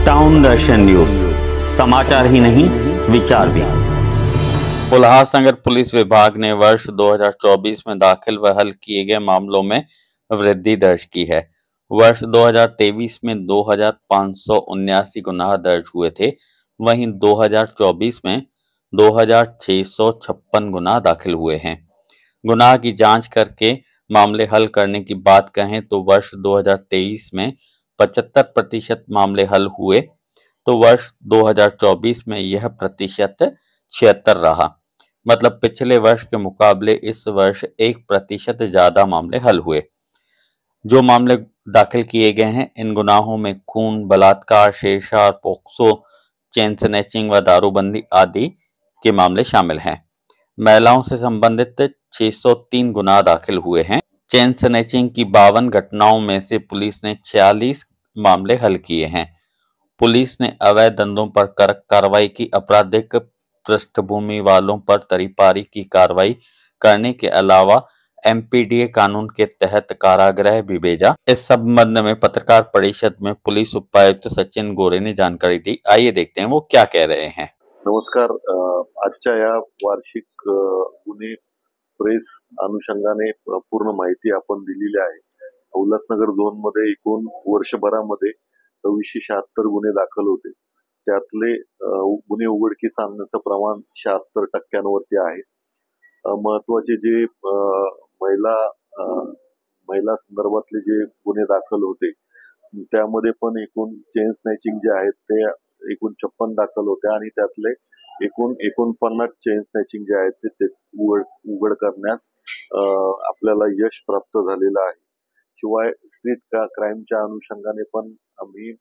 Town दर्शन news, समाचार ही नहीं विचार भी। उल्लासनगर पुलिस विभाग ने वर्ष 2024 में दाखिल व हल किए गए मामलों में वृद्धि दर्ज की है। वर्ष 2023 में 2579 गुनाह दर्ज हुए थे, वहीं 2024 में 2656 गुनाह दाखिल हुए हैं। गुनाह की जांच करके मामले हल करने की बात कहें तो वर्ष 2023 में 75% मामले हल हुए, तो वर्ष 2024 में यह प्रतिशत 76 रहा। मतलब पिछले वर्ष के मुकाबले इस वर्ष 1% ज्यादा मामले हल हुए। जो मामले दाखिल किए गए हैं, इन गुनाहों में खून, बलात्कार, छेड़छाड़, पोक्सो, चेन स्नैचिंग व दारूबंदी आदि के मामले शामिल हैं। महिलाओं से संबंधित 603 गुनाह दाखिल हुए हैं। चेन स्नैचिंग की 52 घटनाओं में से पुलिस ने 46 मामले हल किए हैं। पुलिस ने अवैध धंधों पर कार्रवाई की, आपराधिक पृष्ठभूमि वालों पर तरीपारी की कार्रवाई करने के अलावा एमपीडीए कानून के तहत कारागृह भी भेजा। इस संबंध में पत्रकार परिषद में पुलिस उपायुक्त सचिन गोरे ने जानकारी दी। आइए देखते हैं वो क्या कह रहे हैं। नमस्कार। आजच्या या वार्षिक गुन्हे प्रेस अनुषंगाने पूर्ण माहिती आपण दिलेली आहे। उल्हासनगर झोन मध्ये एकूण वर्षभरामध्ये 276 गुन्हे दाखल होते। त्यातले गुन्हे उघडकीस आणण्याचं प्रमाण 76% आहे। महत्वाचे जे महिला संदर्भातले जे गुन्हे दाखल होते त्यामध्ये पण एकूण चेन स्नॅचिंग जे आहेत ते एकूण 56 दाखल होते आणि त्यातले एकूण 49 चेन स्नॅचिंग जे आहेत ते उघड करण्यास आपल्याला यश प्राप्त झालेलं आहे। शिवाय स्ट्रीट क्राईमच्या अनुषंगाने पण आम्ही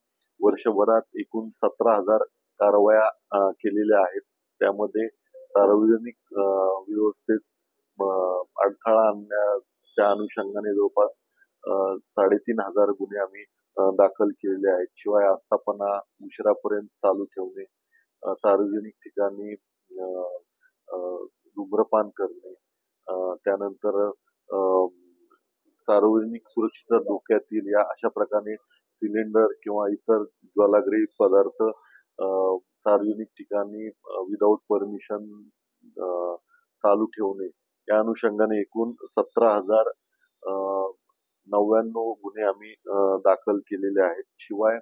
वर्षभरात एकूण 17,000 कारवाया केलेल्या आहेत। त्यामध्ये सार्वजनिक व्यवस्थेत अडथळा आणण्याच्या अनुषंगाने जवळपास 3,500 गुन्हे आम्ही दाखल केलेले आहेत। शिवाय आस्थापना उशिरापर्यंत चालू ठेवणे, सार्वजनिक ठिकाणी धूम्रपान करणे, त्यानंतर सार्वजनिक सुरक्षेच्या धोक्यात येईल या अशा प्रकारे सिलेंडर किंवा इतर ज्वालाग्रही पदार्थ सार्वजनिक ठिकाणी विदाउट परमिशन चालू ठेवणे या अनुषंगाने एकूण 17,099 गुन्हे आम्ही दाखल केलेले आहेत। शिवाय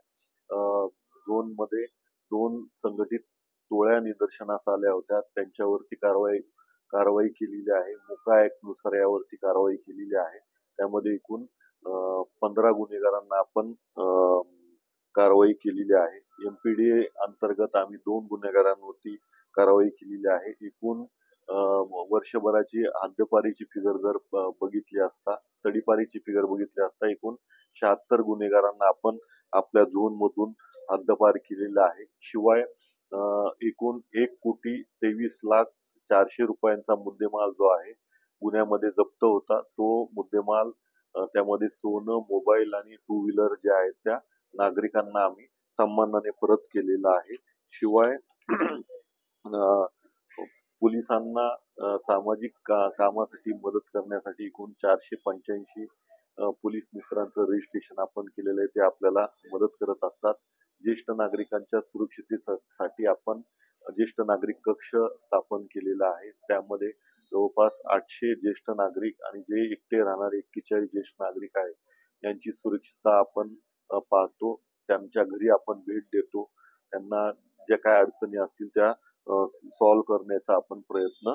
झोन मध्ये 2 संघटित टोळ्या निदर्शनास आल्या होत्या, त्यांच्यावरती कारवाई केलेली आहे। मोका ऍक्ट नुसार यावरती कारवाई केलेली आहे। त्यामध्ये एकूण 15 गुन्हेगारांना आपण कारवाई केलेली आहे। एमपीडीए अंतर्गत आम्ही 2 गुन्हेगारांवरती कारवाई केलेली आहे। एकूण वर्षभराची हद्दपारीची फिगर जर बघितली असता, तडीपारीची फिगर बघितली असता एकूण 76 गुन्हेगारांना आपण आपल्या झोन मधून हद्दपार केलेला आहे। शिवाय एकूण 1,23,04,00,000 रुपयांचा मुद्देमाल जो आहे गुन्ह्यामध्ये जप्त होता, तो मुद्देमाल त्यामध्ये सोनं, मोबाईल आणि 2 व्हीलर जे आहेत त्या नागरिकांना आम्ही सन्मानाने परत केलेला आहे। शिवाय पोलिसांना सामाजिक कामासाठी मदत करण्यासाठी एकूण 485 पोलीस मित्रांचं रजिस्ट्रेशन आपण केलेलं आहे, ते आपल्याला मदत करत असतात। ज्येष्ठ नागरिकांच्या सुरक्षिततेसाठी आपण ज्येष्ठ नागरिक कक्ष स्थापन केलेला आहे। त्यामध्ये जवळपास 800 ज्येष्ठ नागरिक आणि जे एकटे राहणारे 41 ज्येष्ठ नागरिक आहेत यांची सुरक्षितता आपण पाहतो। त्यांच्या घरी आपण भेट देतो, त्यांना ज्या काय अडचणी असतील त्या सॉल्व्ह करण्याचा आपण प्रयत्न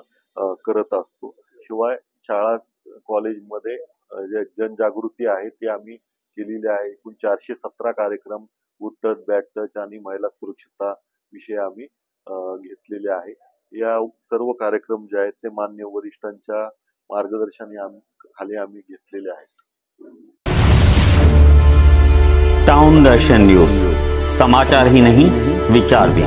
करत असतो। शिवाय शाळा कॉलेजमध्ये जे जनजागृती आहे ती आम्ही केलेली आहे। एकूण 417 कार्यक्रम गुड टच, बॅड टच आणि महिला सुरक्षितता विषय आम्ही घेतलेले आहे। या सर्व कार्यक्रम जे आहेत ते मान्य वरिष्ठांच्या मार्गदर्शनाखाली आम्ही घेतलेले आहेत। टाउन दर्शन न्यूज, समाचार ही नहीं विचार भी।